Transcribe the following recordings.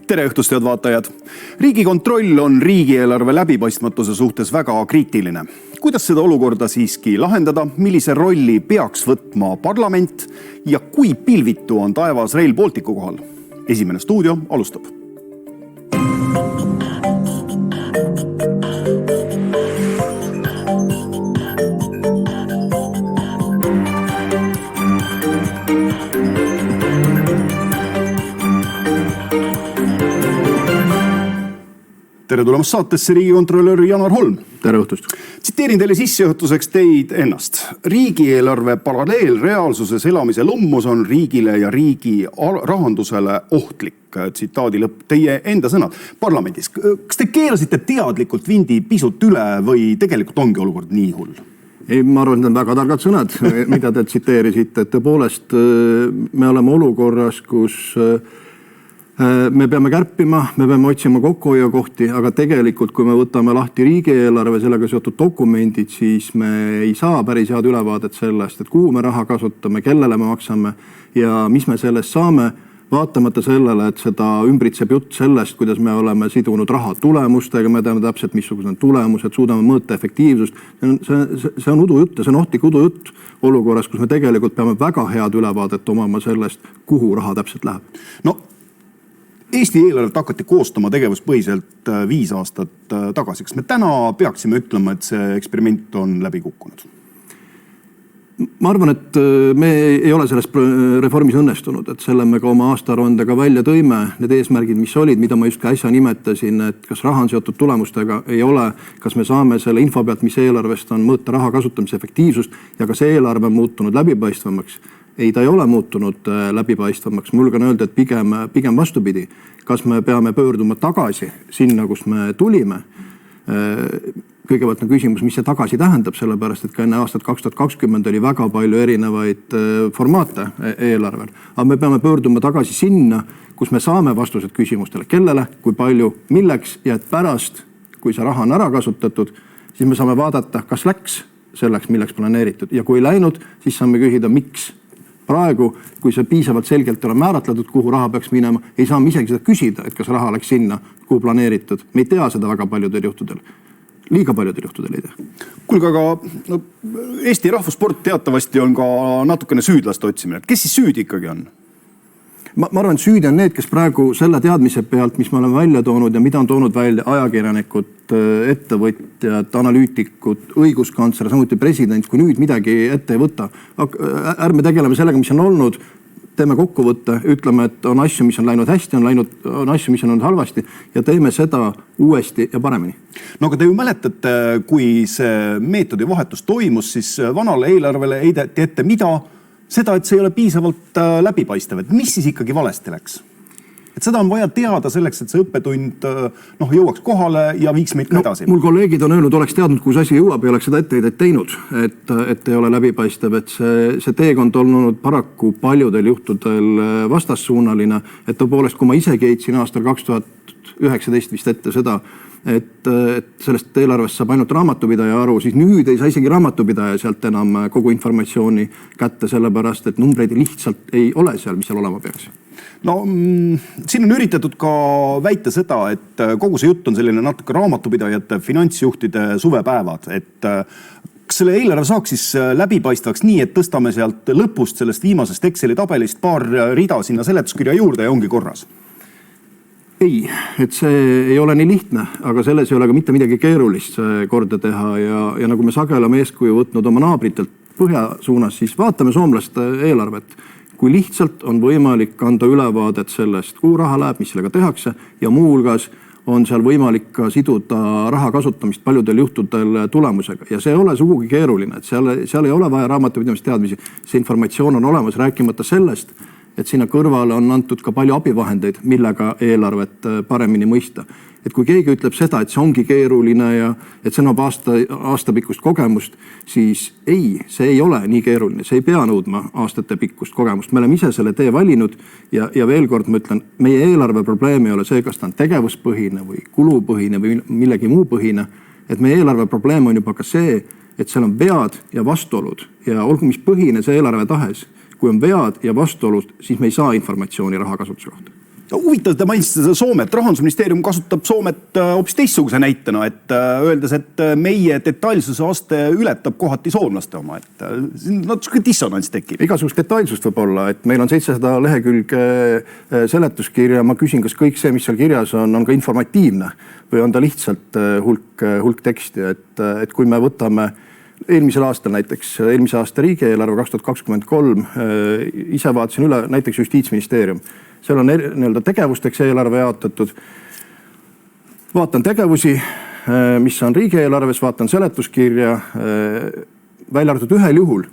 Tere õhtust, head vaatajad! Riigikontroll on riigieelarve läbipaistmatuse suhtes väga kriitiline. Kuidas seda olukorda siiski lahendada, millise rolli peaks võtma parlament ja kui pilvitu on taevas Rail Balticu kohal? Esimene stuudio alustab. Tere tulemast saatesse riigikontrolör Janar Holm. Tere õhtust. Tsiteerin teile sissejuhatuseks teid ennast. Riigieelarve paralleelreaalsuses elamise lummus on riigile ja riigi rahandusele ohtlik. Tsitaadi lõpp. Teie enda sõnad parlamendis. Kas te keerasite teadlikult vindi pisut üle või tegelikult ongi olukord nii hull? Ei, ma arvan, et need on väga targad sõnad, mida te tsiteerisite. Tõepoolest, me oleme olukorras, kus me peame kärpima, me peame otsima kokkuhoiukohti, aga tegelikult, kui me võtame lahti riigieelarve sellega seotud dokumendid, siis me ei saa päris head ülevaadet sellest, et kuhu me raha kasutame, kellele me maksame ja mis me sellest saame, vaatamata sellele, et seda ümbritseb jutt sellest, kuidas me oleme sidunud raha tulemustega, me teame täpselt, missugused on tulemused, suudame mõõta efektiivsust. See on udujutt ja see on ohtlik udujutt olukorras, kus me tegelikult peame väga head ülevaadet omama sellest, kuhu raha täpselt läheb. No, Eesti eelarvet hakati koostama tegevuspõhiselt 5 aastat tagasi. Kas me täna peaksime ütlema, et see eksperiment on läbi kukkunud? Ma arvan, et me ei ole selles reformis õnnestunud, et selle me ka oma aastarondega välja tõime. Need eesmärgid, mis olid, mida ma just äsja nimetasin, et kas raha on seotud tulemustega, ei ole, kas me saame selle info pealt, mis eelarvest on mõõta raha kasutamise efektiivsust ja kas eelarve on muutunud läbipaistvamaks. Ei, ta ei ole muutunud läbipaistvamaks. Mul on öelda, et pigem vastupidi. Kas me peame pöörduma tagasi sinna, kus me tulime? Kõigepealt on küsimus, mis see tagasi tähendab, sellepärast, et ka enne aastat 2020 oli väga palju erinevaid formaate eelarvel. Aga me peame pöörduma tagasi sinna, kus me saame vastused küsimustele, kellele, kui palju, milleks ja et pärast, kui see raha on ära kasutatud, siis me saame vaadata, kas läks selleks, milleks planeeritud ja kui ei läinud, siis saame küsida, miks. Praegu, kui see piisavalt selgelt ole määratletud, kuhu raha peaks minema, ei saa me isegi seda küsida, et kas raha läks sinna, kuhu planeeritud. Me ei tea seda väga paljudel juhtudel. Liiga paljudel juhtudel ei tea. Kuulge, aga Eesti rahvusport teatavasti on ka natukene süüdlaste otsimine. Kes siis süüdi ikkagi on? Ma arvan, et süüdi on need, kes praegu selle teadmise pealt, mis me oleme välja toonud ja mida on toonud välja ajakirjanikud, ettevõtjad, analüütikud, õiguskantsler, samuti president, kui nüüd midagi ette ei võta. Ärme tegeleme sellega, mis on olnud, teeme kokkuvõtte, ütleme, et on asju, mis on läinud hästi, on asju, mis on olnud halvasti ja teeme seda uuesti ja paremini. No aga te ju mäletate, kui see meetodi vahetus toimus, siis vanale eelarvele heideti ette mida? Seda, et see ei ole piisavalt läbipaistev. Et mis siis ikkagi valesti läks? Et seda on vaja teada selleks, et see õppetund jõuaks kohale ja viiks meid edasi. Mul kolleegid on öelnud, oleks teadnud, kus asi jõuab ja oleks seda etteheidet teinud, et ei ole läbipaistev. Et see teekond on olnud paraku paljudel juhtudel vastassuunaline. Et tõepoolest, kui ma isegi heitsin aastal 2019 vist ette seda, et sellest eelarvest saab ainult raamatupidaja aru, siis nüüd ei saa isegi raamatupidaja sealt enam kogu informatsiooni kätte, sellepärast, et numbreid lihtsalt ei ole seal, mis seal olema peaks. No, siin on üritatud ka väita seda, et kogu see jutt on selline natuke raamatupidajate, finantsjuhtide suvepäevad, et kas selle eelarve saaks siis läbipaistvaks nii, et tõstame sealt lõpust sellest viimasest Exceli tabelist paar rida sinna seletuskirja juurde ja ongi korras? Ei, et see ei ole nii lihtne, aga selles ei ole ka mitte midagi keerulist korda teha ja nagu me sageli oleme eeskuju võtnud oma naabritelt põhja suunas, siis vaatame soomlaste eelarvet. Kui lihtsalt on võimalik anda ülevaadet sellest, kuhu raha läheb, mis sellega tehakse ja muu hulgas on seal võimalik ka siduda raha kasutamist paljudel juhtudel tulemusega. Ja see ei ole sugugi keeruline, et seal ei ole vaja raamatupidamist teadmisi. See informatsioon on olemas, rääkimata sellest, et sinna kõrvale on antud ka palju abivahendeid, millega eelarvet paremini mõista. Et kui keegi ütleb seda, et see ongi keeruline ja et see nõuab aastapikkust kogemust, siis ei, see ei ole nii keeruline. See ei pea nõudma aastate pikkust kogemust. Me oleme ise selle tee valinud ja veel kord ma ütlen, meie eelarve probleem ei ole see, kas ta on tegevuspõhine või kulupõhine või millegi muu põhine. Et meie eelarve probleem on juba ka see, et seal on vead ja vastuolud ja olgu mis põhine see eelarve tahes. Kui on vead ja vastuolud, siis me ei saa informatsiooni rahakasutuse kohta. Huvitav, te mainisite seda Soomet. Rahandusministeerium kasutab Soomet hoopis teistsuguse näitena, et öeldes, et meie detailsuse aste ületab kohati soomlaste oma. Et natuke dissonants tekib. Igasugust detailsust võib olla, et meil on 700 lehekülge seletuskirja. Ma küsin, kas kõik see, mis seal kirjas on ka informatiivne või on ta lihtsalt hulk teksti. Et kui me võtame eelmisel aastal näiteks, eelmise aasta riigieelarve 2023, ise vaatasin üle näiteks Justiitsministeerium. Seal on nii-öelda tegevusteks eelarve jaotatud. Vaatan tegevusi, mis on riigieelarves, vaatan seletuskirja, välja arvatud ühel juhul.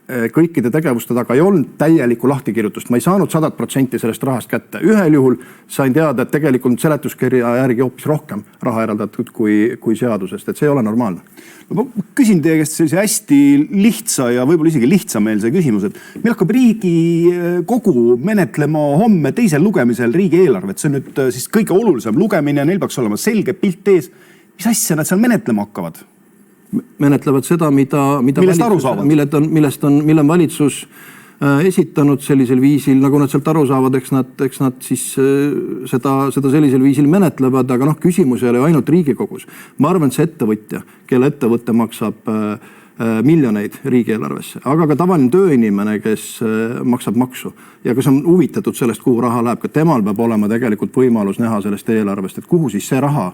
Kõikide tegevuste taga ei olnud täielikku lahtikirjutust. Ma ei saanud 100% sellest rahast kätte. Ühel juhul sain teada, et tegelikult seletuskirja järgi hoopis rohkem raha eraldatud kui seadusest. Et see ei ole normaalne. Ma küsin teie käest sellise hästi lihtsa ja võib-olla isegi lihtsameelse küsimus, et meil hakkab Riigikogu menetlema homme teisel lugemisel riigieelarvet. See on nüüd siis kõige olulisem lugemine, neil peaks olema selge pilt ees. Mis asja nad seal menetlema hakkavad? Menetlevad seda, millest aru saavad? Mille on valitsus esitanud sellisel viisil, nagu nad sealt aru saavad, eks nad siis seda sellisel viisil menetlevad, aga küsimus ei ole ainult Riigikogus. Ma arvan, et see ettevõtja, kelle ettevõte maksab miljoneid riigieelarvesse, aga ka tavaline tööinimene, kes maksab maksu ja kes on huvitatud sellest, kuhu raha läheb, ka temal peab olema tegelikult võimalus näha sellest eelarvest, et kuhu siis see raha,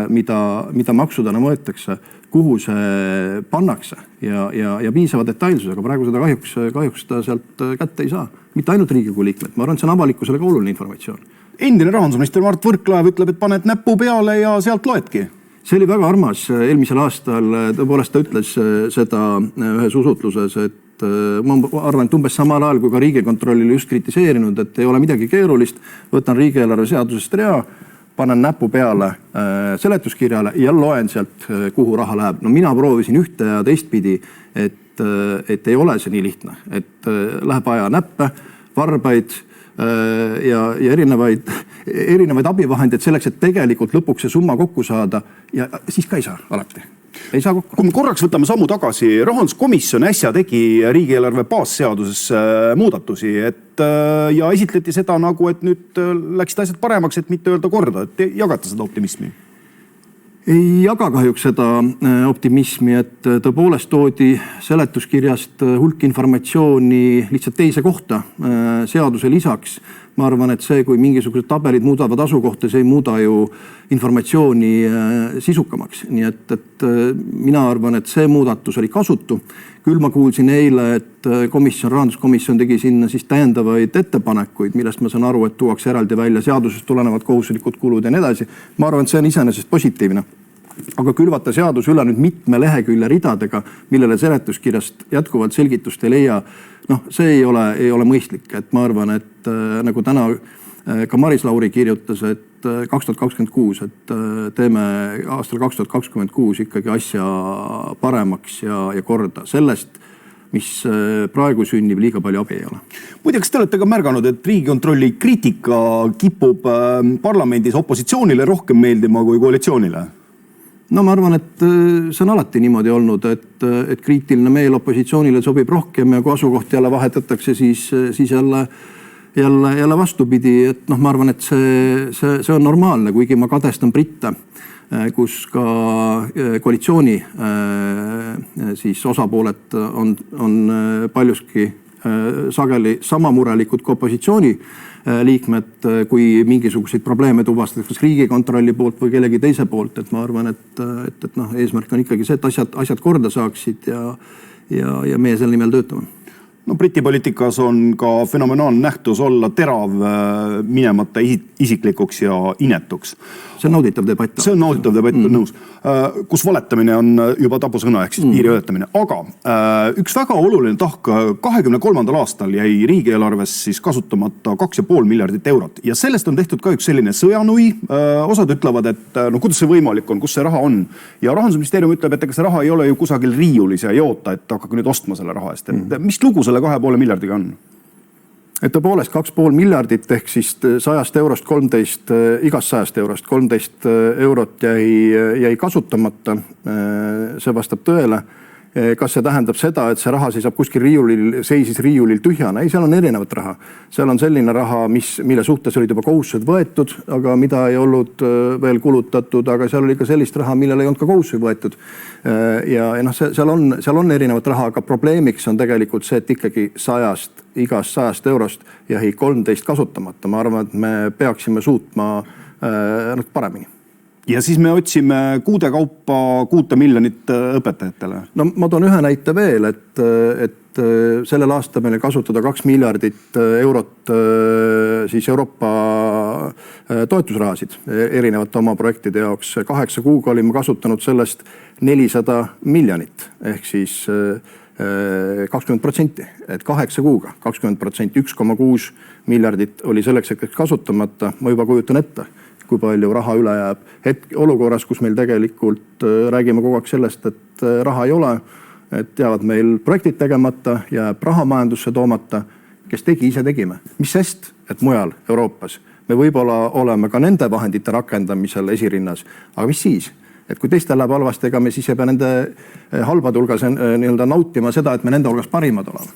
mida maksudena võetakse, kuhu see pannakse ja piisava detailsusega. Praegu seda kahjuks ta sealt kätte ei saa. Mitte ainult Riigikogu liikmed. Ma arvan, et see on avalikkusele ka oluline informatsioon. Endine rahandusminister Mart Võrklaev ütleb, et paned näppu peale ja sealt loedki. See oli väga armas eelmisel aastal. Tõepoolest ta ütles seda ühes usutluses, et ma arvan, et umbes samal ajal, kui ka Riigikontrollile just kritiseerinud, et ei ole midagi keerulist, võtan riigieelarve seadusest rea, panen näpu peale seletuskirjale ja loen sealt, kuhu raha läheb. No mina proovisin ühte ja teistpidi, et ei ole see nii lihtne, et läheb aja näppe, varbaid ja erinevaid abivahendeid selleks, et tegelikult lõpuks see summa kokku saada ja siis ka ei saa alati. Ei saa kokku. Kui me korraks võtame sammu tagasi, rahanduskomisjon äsja tegi riigieelarve baasseaduses muudatusi ja esitleti seda nagu, et nüüd läksid asjad paremaks, et mitte öelda korda, et jagata seda optimismi. Ei jaga kahjuks seda optimismi, et tõepoolest toodi seletuskirjast hulk informatsiooni lihtsalt teise kohta seaduse lisaks. Ma arvan, et see, kui mingisugused tabelid muudavad asukohta, see ei muuda ju informatsiooni sisukamaks. Nii et mina arvan, et see muudatus oli kasutu. Küll ma kuulsin eile, et rahanduskomisjon tegi sinna siis täiendavaid ettepanekuid, millest ma saan aru, et tuuakse eraldi välja seadusest tulenevad kohustuslikud kulud ja nii edasi. Ma arvan, et see on iseenesest positiivne. Aga külvata seadus üle nüüd mitme lehekülje ridadega, millele seletuskirjast jätkuvalt selgitust ei leia, see ei ole mõistlik. Et ma arvan, et nagu täna ka Maris Lauri kirjutas, et 2026, et teeme aastal 2026 ikkagi asja paremaks ja korda. Sellest, mis praegu sünnib, liiga palju abi ei ole. Muide, kas te olete ka märganud, et Riigikontrolli kriitika kipub parlamendis opositsioonile rohkem meeldima kui koalitsioonile? No ma arvan, et see on alati niimoodi olnud, et kriitiline meel opositsioonile sobib rohkem ja kui asukoht jälle vahetatakse, siis jälle vastupidi. Et ma arvan, et see on normaalne, kuigi ma kadestan Britte, kus ka koalitsiooni siis osapooled on paljuski sageli sama murelikud kui opositsiooni liikmed, kui mingisuguseid probleeme tuvastatakse kas Riigikontrolli poolt või kellegi teise poolt. Et ma arvan, et eesmärk on ikkagi see, et asjad korda saaksid ja meie selle nimel töötame. No Briti poliitikas on ka fenomenaalne nähtus olla terav minemata isiklikuks ja inetuks. See on nauditav debatt. See on nauditav debatt, nõus. Kus valetamine on juba tapusõna ehk siis piiri ületamine. Aga üks väga oluline tahk 23. aastal jäi riigieelarves siis kasutamata 2,5 miljardit eurot. Ja sellest on tehtud ka üks selline sõjanui. Osad ütlevad, et kuidas see võimalik on, kus see raha on. Ja Rahandusministeerium ütleb, et ega see raha ei ole ju kusagil riiulis ja ei oota, et hakkage nüüd ostma selle raha eest. Mis lugu selle 2,5 miljardiga on? Et tõepoolest 2,5 miljardit ehk siis 100 eurost 13, igast 100 eurost 13 eurot jäi kasutamata. See vastab tõele. kas see tähendab seda, et see raha seisab kuskil seisis riiulil tühjana? Ei, seal on erinevat raha. Seal on selline raha, mille suhtes olid juba kohustused võetud, aga mida ei olnud veel kulutatud, aga seal oli ka sellist raha, millele ei olnud ka kohustusi võetud. Ja seal on erinevat raha, aga probleemiks on tegelikult see, et ikkagi igast 100 eurost jäi 13 kasutamata. Ma arvan, et me peaksime suutma paremini. Ja siis me otsime kuude kaupa 6 miljonit õpetajatele. No ma toon ühe näite veel, et sellel aastal meile kasutada 2 miljardit eurot siis Euroopa toetusrahasid erinevate oma projektide jaoks. 8 kuuga olime kasutanud sellest 400 miljonit ehk siis 20%, et 8 kuuga 20%, 1,6 miljardit oli selleks hetkeks kasutamata. Ma juba kujutan ette, kui palju raha üle jääb. Olukorras, kus meil tegelikult räägime kogu aeg sellest, et raha ei ole, et jäävad meil projektid tegemata, jääb raha majandusse toomata, kes tegi, ise tegime. Mis sest, et mujal Euroopas me võib-olla oleme ka nende vahendite rakendamisel esirinnas, aga mis siis? Et kui teistel läheb halvasti, ega me siis ei pea nende halbade hulgas nautima seda, et me nende hulgas parimad oleme.